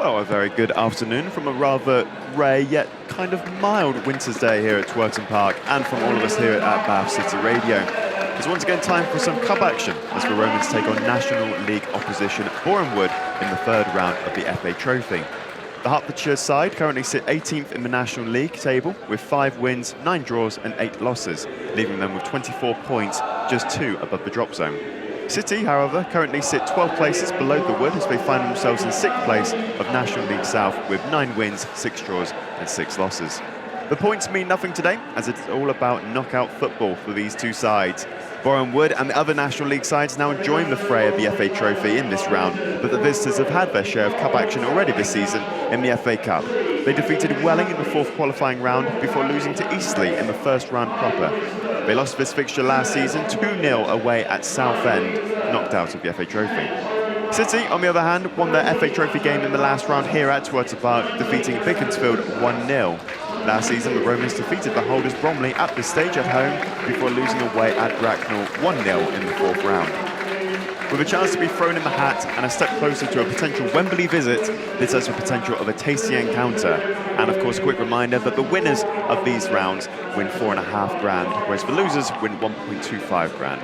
Well, a very good afternoon from a rather grey yet kind of mild winter's day here at 𝗛𝗚𝗛𝗛 Park, and from all of us here at Bath City Radio. It's once again time for some cup action as the Romans take on National League opposition Boreham Wood in the third round of the FA Trophy. The Hertfordshire side currently sit 18th in the National League table with 5 wins, 9 draws and 8 losses, leaving them with 24 points, just 2 above the drop zone. City, however, currently sit 12 places below the Wood as they find themselves in 6th place of National League South with 9 wins, 6 draws and 6 losses. The points mean nothing today, as it's all about knockout football for these two sides. Boreham Wood and the other National League sides now join the fray of the FA Trophy in this round, but the visitors have had their share of cup action already this season in the FA Cup. They defeated Welling in the 4th qualifying round before losing to Eastleigh in the first round proper. They lost this fixture last season 2-0 away at Southend, knocked out of the FA Trophy. City, on the other hand, won their FA Trophy game in the last round here at 𝗛𝗚𝗛𝗛 Park, defeating Beaconsfield 1-0. Last season, the Romans defeated the holders Bromley at this stage at home before losing away at Bracknell 1-0 in the 4th round. With a chance to be thrown in the hat and a step closer to a potential Wembley visit, this has the potential of a tasty encounter. And of course, a quick reminder that the winners of these rounds win $4.5 grand, whereas the losers win $1.25 grand.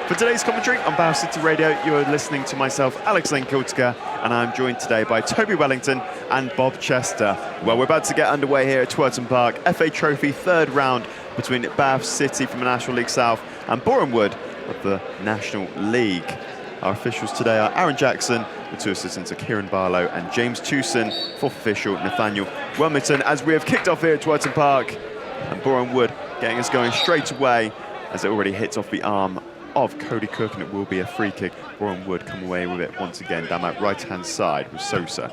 For today's commentary on Bath City Radio, you are listening to myself, Alex 𝗛𝗚𝗛𝗛𝗏, and I'm joined today by Toby Wellington and Bob Chester. Well, we're about to get underway here at 𝗛𝗚𝗛𝗛 Park, FA Trophy third round between Bath City from the National League South and Boreham Wood of the National League. Our officials today are Aaron Jackson, the 2 assistants are Kieran Barlow and James Tewson, 4th official Nathaniel Wilmington, as we have kicked off here at 𝗛𝗚𝗛𝗛 Park, and Boreham Wood getting us going straight away as it already hits off the arm of Cody Cook, and it will be a free kick. Boreham Wood come away with it once again down that right-hand side with Sosa.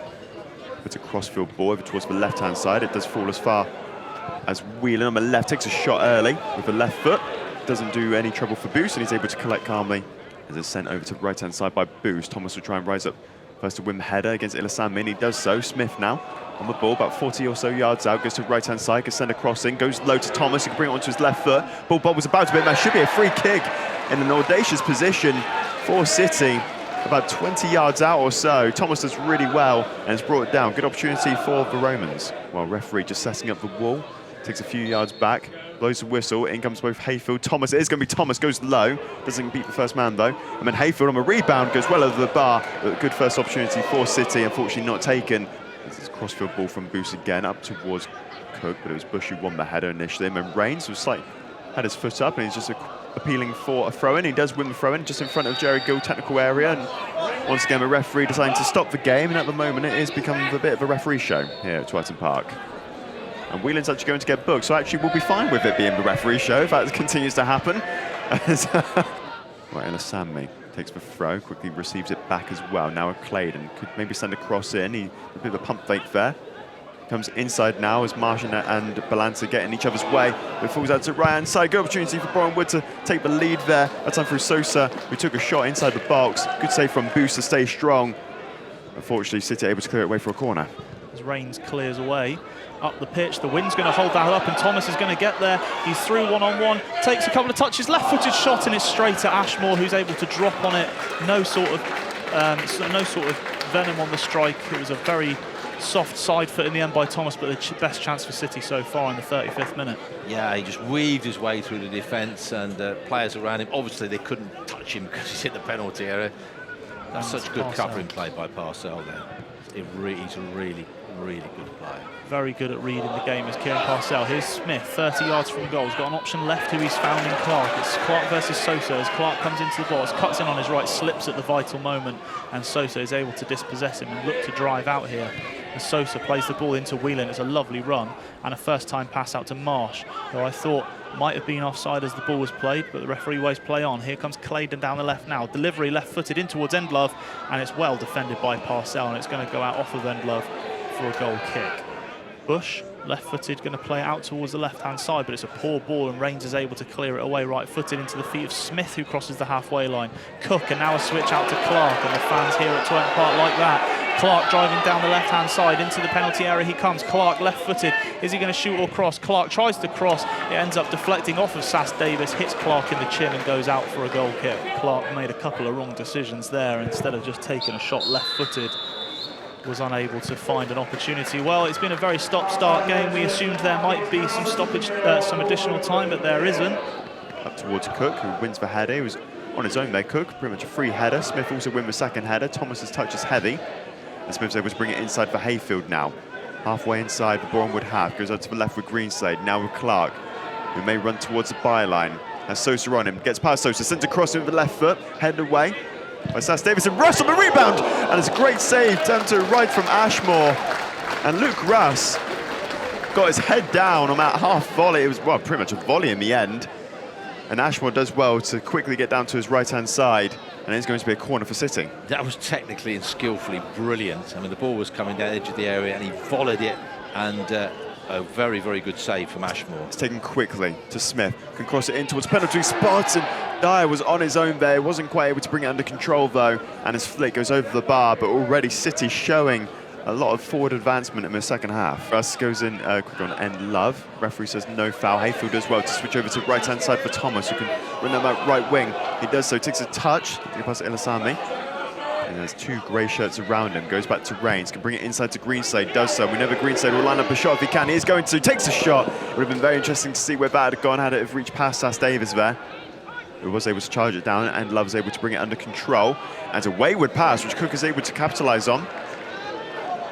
It's a crossfield ball over towards the left-hand side. It does fall as far as Whelan on the left takes a shot early with the left foot. Doesn't do any trouble for Boos, and he's able to collect calmly as it's sent over to the right-hand side by Boos. Thomas will try and rise up first to win the header against 𝗛𝗏𝗏𝗏, and he does so. Smith now on the ball, about 40 or so yards out, goes to the right-hand side, can send a cross in, goes low to Thomas, he can bring it onto his left foot. Ball bobbles about a bit, that should be a free kick in an audacious position for City, about 20 yards out or so. Thomas does really well and has brought it down. Good opportunity for the Romans. Well, referee just setting up the wall, takes a few yards back, blows the whistle, in comes both Hayfield, Thomas. It is going to be Thomas, goes low, doesn't beat the first man though. And then Hayfield on a rebound goes well over the bar, but a good first opportunity for City, unfortunately not taken. This is a crossfield ball from Boos again, up towards Cook, but it was Bush who won the header initially. And then Rains was had his foot up, and he's just appealing for a throw-in. He does win the throw-in just in front of Jerry Gill technical area, and once again the referee deciding to stop the game, and at the moment it is becoming a bit of a referee show here at 𝗛𝗚𝗛𝗛 Park. And Whelan's actually going to get booked, so actually we'll be fine with it being the referee show if that continues to happen. Right, 𝗛𝗏𝗏𝗏 takes the throw, quickly receives it back as well. Now Claydon could maybe send a cross in. He a bit of a pump fake there. Comes inside now as Martian and Balanta get in each other's way. It falls out to the right-hand side. Good opportunity for Boreham Wood to take the lead there. That time through Sosa, who took a shot inside the box. Good save from Boos to stay strong. Unfortunately, City able to clear it away for a corner. As Rains clears away up the pitch, the wind's going to hold that up, and Thomas is going to get there. He's through one-on-one, takes a couple of touches, left-footed shot, and it's straight at Ashmore, who's able to drop on it. No sort of venom on the strike. It was a very soft side foot in the end by Thomas, but the best chance for City so far in the 35th minute. Yeah, he just weaved his way through the defence, and players around him, obviously they couldn't touch him because he's hit the penalty area. That's such good covering play by Parcell there. He's a really, really good player. Very good at reading the game is Kieran Parcell. Here's Smith, 30 yards from goal. He's got an option left who he's found in Clark. It's Clark versus Sosa as Clark comes into the box, cuts in on his right, slips at the vital moment, and Sosa is able to dispossess him and look to drive out here. As Sosa plays the ball into Whelan, it's a lovely run and a first-time pass out to Marsh, who I thought might have been offside as the ball was played, but the referee waves play on. Here comes Claydon down the left now. Delivery left-footed in towards Endlove, and it's well defended by Parcell, and it's going to go out off of Endlove for a goal kick. Bush, left-footed, going to play it out towards the left-hand side, but it's a poor ball, and Rains is able to clear it away right-footed into the feet of Smith, who crosses the halfway line. Cook, and now a switch out to Clark, and the fans here at 𝗛𝗚𝗛𝗏 Park like that. Clark driving down the left-hand side into the penalty area he comes. Clark left-footed. Is he going to shoot or cross? Clark tries to cross. It ends up deflecting off of Sass Davis, hits Clark in the chin and goes out for a goal kick. Clark made a couple of wrong decisions there instead of just taking a shot left-footed. was unable to find an opportunity. Well, it's been a very stop-start game. We assumed there might be some stoppage, some additional time, but there isn't. Up towards Cook, who wins the header. He was on his own there, Cook, pretty much a free header. Smith also wins the second header. Thomas's touch is heavy. And Smith's able to bring it inside for Hayfield now. Halfway inside the Boreham half, goes out to the left with Greenslade, now with Clark, who may run towards the byline. Has Sosa on him, gets past Sosa, sends across with the left foot, headed away by Sass Davis, and Russ on the rebound! And it's a great save, down to right from Ashmore. And Luke Russ got his head down on that half volley. It was, well, pretty much a volley in the end. And Ashmore does well to quickly get down to his right-hand side, and it's going to be a corner for City. That was technically and skillfully brilliant. I mean, the ball was coming down the edge of the area, and he volleyed it, and a very, very good save from Ashmore. It's taken quickly to Smith, can cross it in towards penalty spot, and Dyer was on his own there, wasn't quite able to bring it under control though, and his flick goes over the bar, but already City showing a lot of forward advancement in the second half. Russ goes in quick on end Love. Referee says no foul. Hayfield does well to switch over to the right-hand side for Thomas, who can run down that right wing. He does so, takes a touch, he passes to Ilasami. And there's two grey shirts around him, goes back to Reigns, can bring it inside to Greenslade, does so. We know that Greenslade will line up a shot if he can. He is going to, takes a shot. It would have been very interesting to see where that had gone, had it have reached past Sass Davis there. Who was able to charge it down, and Love was able to bring it under control. And a wayward pass, which Cook is able to capitalise on.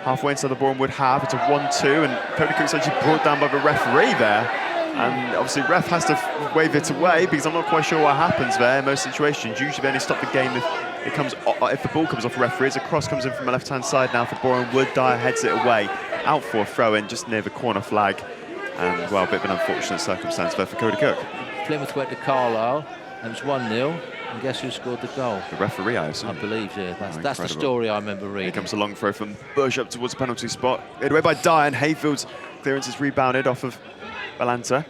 Halfway inside the Boreham half, it's a 1-2, and Cody Cook's actually brought down by the referee there. And obviously ref has to wave it away, because I'm not quite sure what happens there in most situations. Usually they only stop the game if the ball comes off the referee. As a cross comes in from the left-hand side now for Boreham. Dyer heads it away, out for a throw-in just near the corner flag. And, well, a bit of an unfortunate circumstance there for Cody Cook. Plymouth went to Carlisle, and it's 1-0. And guess who scored the goal? The referee, I assume. I believe, yeah. That's the story I remember reading. Here comes a long throw from Bush up towards the penalty spot. Headed away by Dyer, and Hayfield's clearance is rebounded off of Balanta.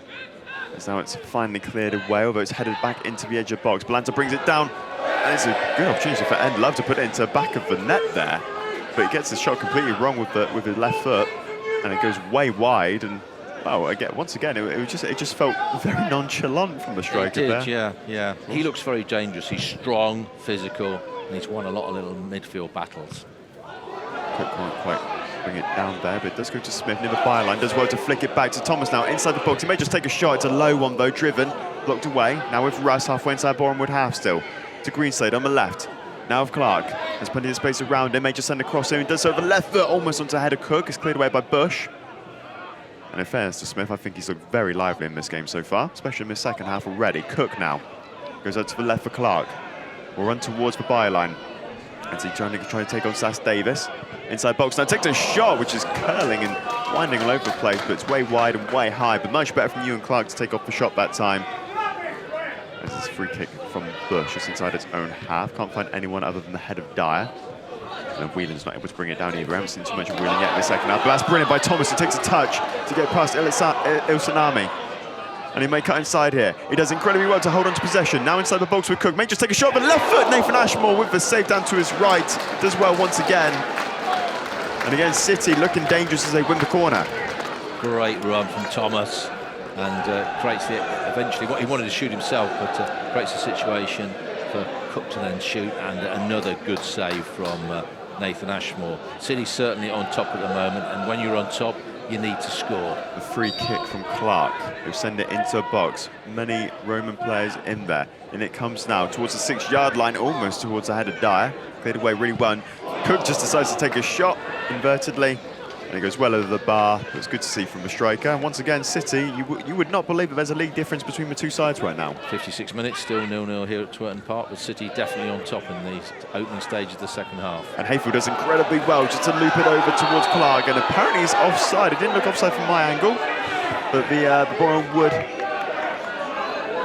As now it's finally cleared away, although it's headed back into the edge of the box. Balanta brings it down, and it's a good opportunity for End Love to put it into the back of the net there. But he gets the shot completely wrong with his left foot, and it goes way wide. And well, once again, it just felt very nonchalant from the striker there. It did, yeah. He looks very dangerous. He's strong, physical, and he's won a lot of little midfield battles. Cook can't quite bring it down there, but it does go to Smith near the byline. Does well to flick it back to Thomas now inside the box. He may just take a shot. It's a low one though, driven, blocked away. Now with Russ halfway inside Boreham half still. To Greenslade on the left. Now with Clark. There's plenty of space around him. May just send a cross in. He does so with the left foot, almost onto the head of Cook. It's cleared away by Bush. And in fairness to Smith, I think he's looked very lively in this game so far, especially in the second half already. Cook now goes out to the left for Clark. Will run towards the byline. And so he's trying to take on Sass Davis. Inside box now, takes a shot, which is curling and winding all over the place, but it's way wide and way high. But much better from Ewan Clark to take off the shot that time. This is a free kick from Bush, just inside its own half. Can't find anyone other than the head of Dyer. And Whelan's not able to bring it down either. I haven't seen too much of Whelan yet in the second half. But that's brilliant by Thomas, who takes a touch to get past Ilsanami. And he may cut inside here. He does incredibly well to hold on to possession. Now inside the box with Cook. May just take a shot, but left foot. Nathan Ashmore with the save down to his right. Does well once again. And again, City looking dangerous as they win the corner. Great run from Thomas. And creates eventually what he wanted to shoot himself, but creates a situation for Cook to then shoot, and another good save from Nathan Ashmore. City's certainly on top at the moment, and when you're on top, you need to score. The free kick from Clark, who send it into a box. Many Roman players in there, and it comes now towards the 6-yard line, almost towards the head of Dyer. Cleared away really well. Cook just decides to take a shot invertedly, and it goes well over the bar. It's good to see from the striker. And once again, City, you would not believe that there's a league difference between the two sides right now. 56 minutes, still 0-0 here at Twerton Park, but City definitely on top in the opening stage of the second half. And Hayfield does incredibly well just to loop it over towards Clark, and apparently he's offside. It didn't look offside from my angle, but the Boreham Wood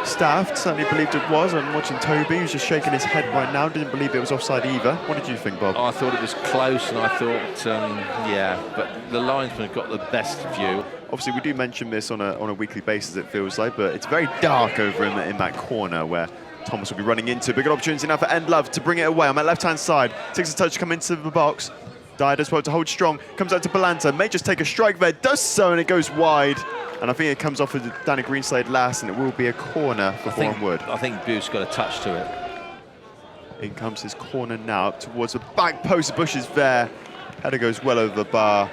staff certainly believed it was. I'm watching Toby, who's just shaking his head right now, didn't believe it was offside either. What did you think, Bob? I thought it was close, and I thought, yeah, but the linesman got the best view. Obviously, we do mention this on a weekly basis, it feels like, but it's very dark over in that corner where Thomas will be running into. Big opportunity now for End Love to bring it away on that left-hand side. Takes a touch to come into the box. Dyer does well to hold strong. Comes out to Balanta. May just take a strike there. Does so, and it goes wide. And I think it comes off with Danny Greenslade last, and it will be a corner for Boreham Wood. I think Bu's got a touch to it. In comes his corner now, up towards the back post. Bush is there. Header goes well over the bar,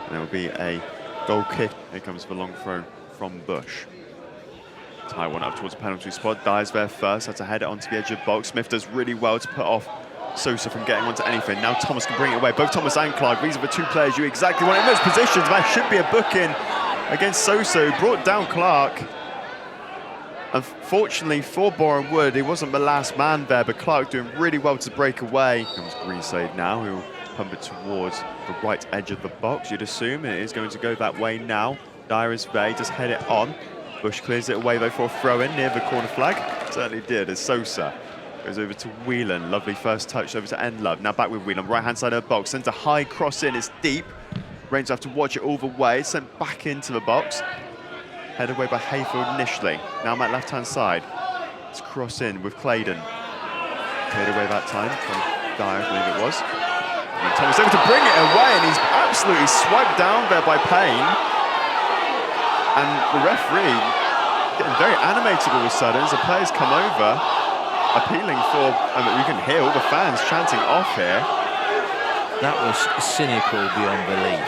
and it will be a goal kick. Here comes the long throw from Bush. Tie one up towards the penalty spot. Dies there first. Had to head it onto the edge of the box. Smith does really well to put off Sosa from getting onto anything. Now Thomas can bring it away. Both Thomas and Clark. These are the two players you exactly want in those positions. That should be a booking against Sosa, who brought down Clark. Unfortunately for Boreham Wood, he wasn't the last man there, but Clark doing really well to break away. Comes Greenside now, who'll pump it towards the right edge of the box. You'd assume it is going to go that way now. Dyer is there, just head it on. Bush clears it away though for a throw-in near the corner flag. Certainly did, as Sosa goes over to Whelan. Lovely first touch over to Enlove. Now back with Whelan, right-hand side of the box. Sends a high cross in, it's deep. Rangers have to watch it all the way. It's sent back into the box. Head away by Hayfield initially. Now I'm at left-hand side. It's cross in with Claydon. Cleared away that time from Dyer, I believe it was. And Thomas able to bring it away, and he's absolutely swiped down there by Payne. And the referee getting very animated all of a sudden as the players come over, appealing for, I mean, you can hear all the fans chanting off here. That was cynical beyond belief.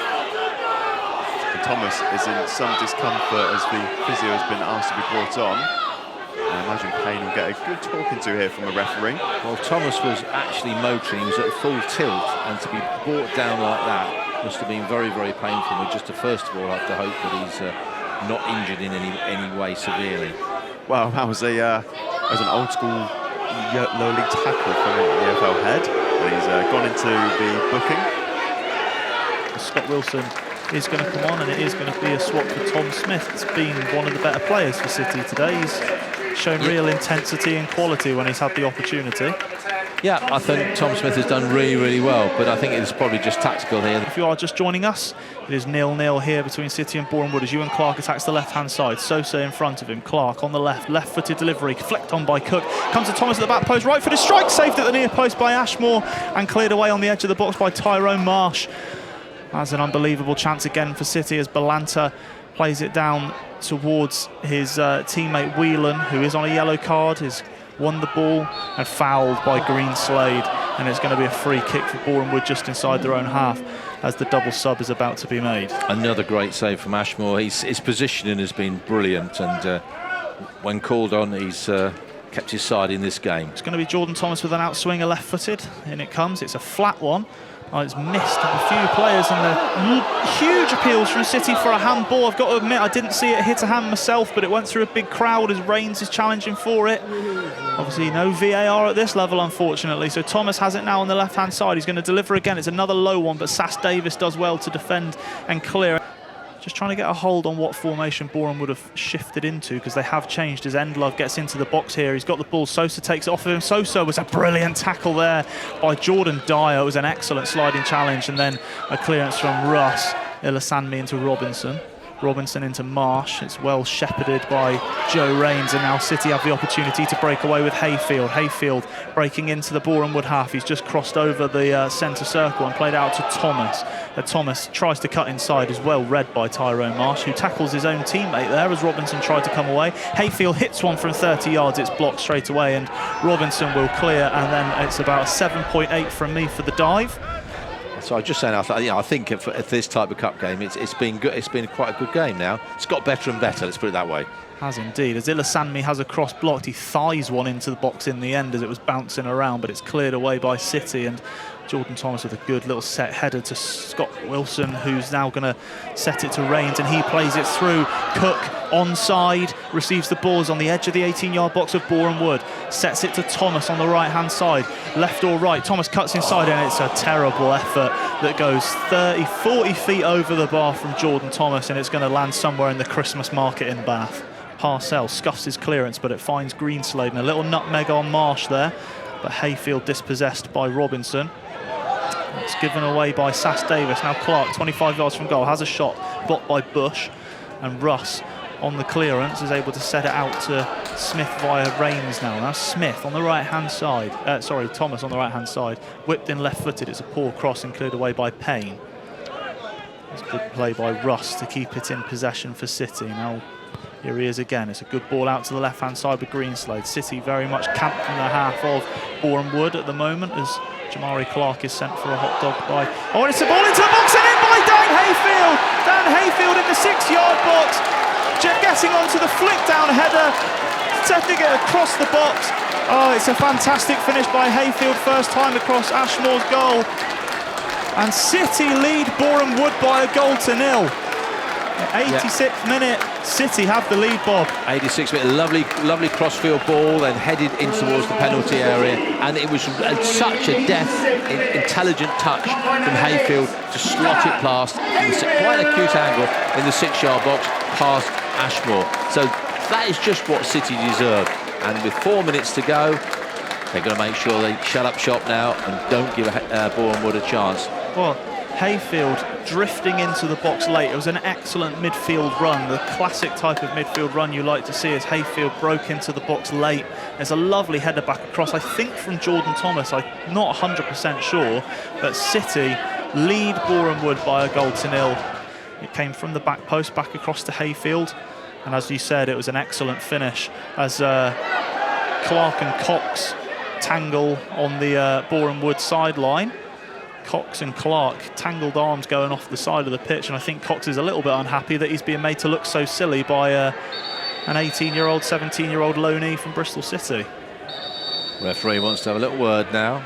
Thomas is in some discomfort as the physio has been asked to be brought on. I imagine Payne will get a good talking to here from the referee. Well, Thomas was actually motoring, he was at full tilt, and to be brought down like that must have been very, very painful. We just to first of all have to hope that he's not injured in any way severely. Well, that was an old school low league tackle from the EFL head. And he's gone into the booking. Scott Wilson is going to come on, and it is going to be a swap for Tom Smith. It's been one of the better players for City today. He's shown real intensity and quality when he's had the opportunity. Yeah, I think Tom Smith has done really, really well, but I think it's probably just tactical here. If you are just joining us, it is 0-0 here between City and Boreham Wood as Ewan Clark attacks the left-hand side. Sosa in front of him. Clark on the left, left-footed delivery, flicked on by Cook. Comes to Thomas at the back post, right-footed strike, saved at the near post by Ashmore and cleared away on the edge of the box by Tyrone Marsh. That's an unbelievable chance again for City as Balanta plays it down towards his teammate Whelan, who is on a yellow card, has won the ball and fouled by Greenslade, and it's going to be a free kick for Boreham Wood just inside their own half as the double sub is about to be made. Another great save from Ashmore. His positioning has been brilliant, and when called on, he's kept his side in this game. It's going to be Jordan Thomas with an outswinger left-footed. In it comes. It's a flat one. Oh, it's missed a few players, and huge appeals from City for a handball. I've got to admit, I didn't see it hit a hand myself, but it went through a big crowd as Reigns is challenging for it. Obviously, no VAR at this level, unfortunately. So Thomas has it now on the left-hand side. He's going to deliver again. It's another low one, but Sass Davis does well to defend and clear. Just trying to get a hold on what formation Boreham would have shifted into, because they have changed as Endlove gets into the box here. He's got the ball. Sosa takes it off of him. Sosa was a brilliant tackle there by Jordan Dyer. It was an excellent sliding challenge, and then a clearance from Russ. Ilasanmi into Robinson. Robinson into Marsh. It's well shepherded by Joe Rains, and now City have the opportunity to break away with Hayfield. Hayfield breaking into the Boreham Wood half. He's just crossed over the centre circle and played out to Thomas. Thomas tries to cut inside, as well read by Tyrone Marsh, who tackles his own teammate there as Robinson tried to come away. Hayfield hits one from 30 yards. It's blocked straight away, and Robinson will clear, and then it's about 7.8 from me for the dive. So I'm just saying, I think for this type of cup game, it's been good. It's been quite a good game now. It's got better and better. Let's put it that way. Has indeed. As Ilasanmi has a cross blocked, he thighs one into the box in the end as it was bouncing around, but it's cleared away by City, and Jordan Thomas with a good little set header to Scott Wilson, who's now going to set it to Rains, and he plays it through. Cook onside, receives the balls on the edge of the 18-yard box of Boreham Wood, sets it to Thomas on the right-hand side, left or right. Thomas cuts inside, and it's a terrible effort that goes 30, 40 feet over the bar from Jordan Thomas, and it's going to land somewhere in the Christmas market in Bath. Parcell scuffs his clearance, but it finds Greenslade, and a little nutmeg on Marsh there, but Hayfield dispossessed by Robinson. It's given away by Sass Davis. Now Clark, 25 yards from goal, has a shot blocked by Bush, and Russ on the clearance is able to set it out to Smith via Rains now. Now Smith on the right-hand side, Thomas on the right-hand side, whipped in left-footed. It's a poor cross and cleared away by Payne. It's a good play by Russ to keep it in possession for City. Now here he is again. It's a good ball out to the left-hand side with Greenslade. City very much camped in the half of Boreham Wood at the moment as Jamari Clark is sent for a hot dog by... Oh, and it's a ball into the box and in by Dan Hayfield! Dan Hayfield in the 6-yard box, getting onto the flick down header, setting it across the box. Oh, it's a fantastic finish by Hayfield, first time across Ashmore's goal. And City lead Boreham Wood by a goal to nil. 86th minute, City have the lead, Bob. 86th minute, lovely crossfield ball, then headed in towards the penalty area, and it was such a deft, intelligent touch from Hayfield to slot it past quite an acute angle in the 6-yard box past Ashmore. So that is just what City deserve. And with 4 minutes to go, they're going to make sure they shut up shop now and don't give Boreham Wood a chance. Well, Hayfield drifting into the box late. It was an excellent midfield run, the classic type of midfield run you like to see as Hayfield broke into the box late. There's a lovely header back across, I think from Jordan Thomas, I'm not 100% sure, but City lead Boreham Wood by a goal to nil. It came from the back post back across to Hayfield, and as you said, it was an excellent finish as Clark and Cox tangle on the Boreham Wood sideline. Cox and Clark tangled arms going off the side of the pitch, and I think Cox is a little bit unhappy that he's being made to look so silly by an 18-year-old, 17-year-old loanee from Bristol City. Referee wants to have a little word now.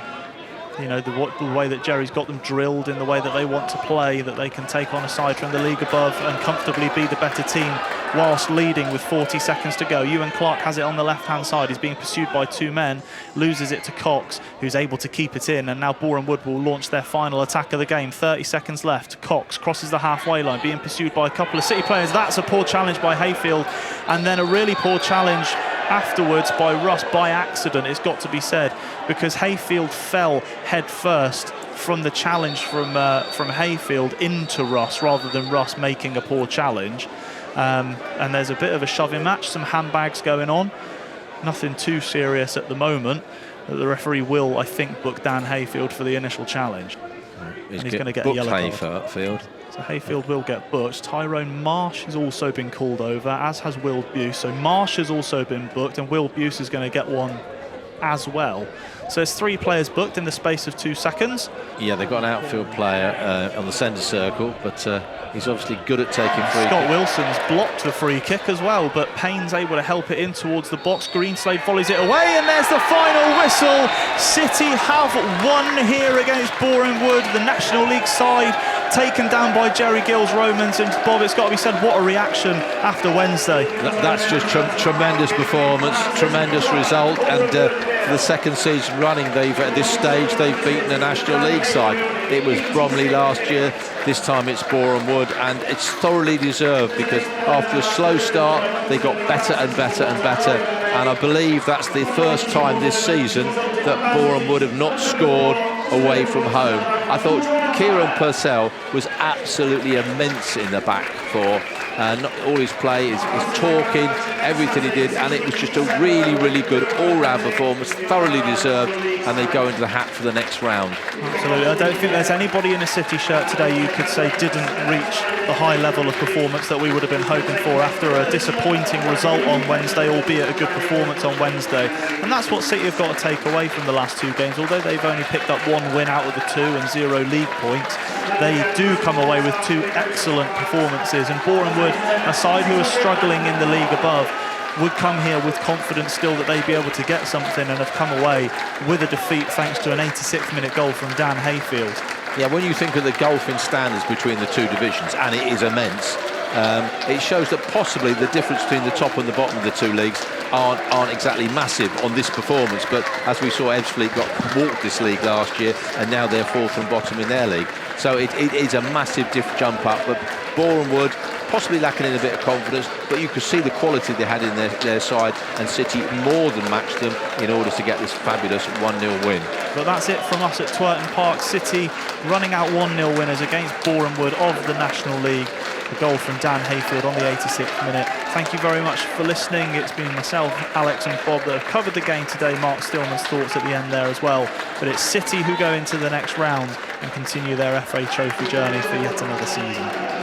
You know, the way that Jerry's got them drilled in the way that they want to play, that they can take on a side from the league above and comfortably be the better team whilst leading with 40 seconds to go. Ewan Clark has it on the left-hand side. He's being pursued by 2 men, loses it to Cox, who's able to keep it in, and now Boreham Wood will launch their final attack of the game. 30 seconds left. Cox crosses the halfway line, being pursued by a couple of City players. That's a poor challenge by Hayfield, and then a really poor challenge afterwards by Russ, by accident, it's got to be said, because Hayfield fell head first from the challenge from Hayfield into Russ, rather than Russ making a poor challenge. And there's a bit of a shoving match, some handbags going on. Nothing too serious at the moment. The referee will, I think, book Dan Hayfield for the initial challenge. He's going to get a yellow card. So Hayfield will get booked. Tyrone Marsh has also been called over, as has Will Buse. So Marsh has also been booked, and Will Buse is going to get one as well. So there's 3 players booked in the space of 2 seconds. Yeah, they've got an outfield player on the centre circle, but he's obviously good at taking free kicks. Scott Wilson's blocked the free kick as well, but Payne's able to help it in towards the box. Greenslade volleys it away, and there's the final whistle. City have won here against Boreham Wood, the National League side, taken down by Jerry Gill's Romans. And Bob, it's got to be said, what a reaction after Wednesday. That's just tremendous performance, tremendous result, and for the second season running, at this stage they've beaten the National League side. It was Bromley last year, this time it's Boreham Wood, and it's thoroughly deserved, because after a slow start they got better and better and better, and I believe that's the first time this season that Boreham Wood have not scored away from home. I thought Kieran Purcell was absolutely immense in the back four. All his play, his talking, everything he did, and it was just a really, really good all-round performance, thoroughly deserved, and they go into the hat for the next round. Absolutely. I don't think there's anybody in a City shirt today you could say didn't reach the high level of performance that we would have been hoping for after a disappointing result on Wednesday, albeit a good performance on Wednesday. And that's what City have got to take away from the last 2 games. Although they've only picked up 1 win out of the 2 and 0 league points, they do come away with 2 excellent performances. And Boreham Wood, a side who are struggling in the league above, would come here with confidence still that they'd be able to get something, and have come away with a defeat thanks to an 86th minute goal from Dan Hayfield. Yeah, when you think of the gulfing standards between the 2 divisions, and it is immense, it shows that possibly the difference between the top and the bottom of the 2 leagues aren't exactly massive on this performance. But as we saw, Ebbsfleet walked this league last year, and now they're 4th and bottom in their league. So it is a massive jump up. But Boreham Wood possibly lacking in a bit of confidence, but you could see the quality they had in their side, and City more than matched them in order to get this fabulous 1-0 win. But that's it from us at Twerton Park. City running out 1-0 winners against Boreham Wood of the National League. The goal from Dan Hayfield on the 86th minute. Thank you very much for listening. It's been myself, Alex and Bob that have covered the game today. Mark Stillman's thoughts at the end there as well. But it's City who go into the next round and continue their FA Trophy journey for yet another season.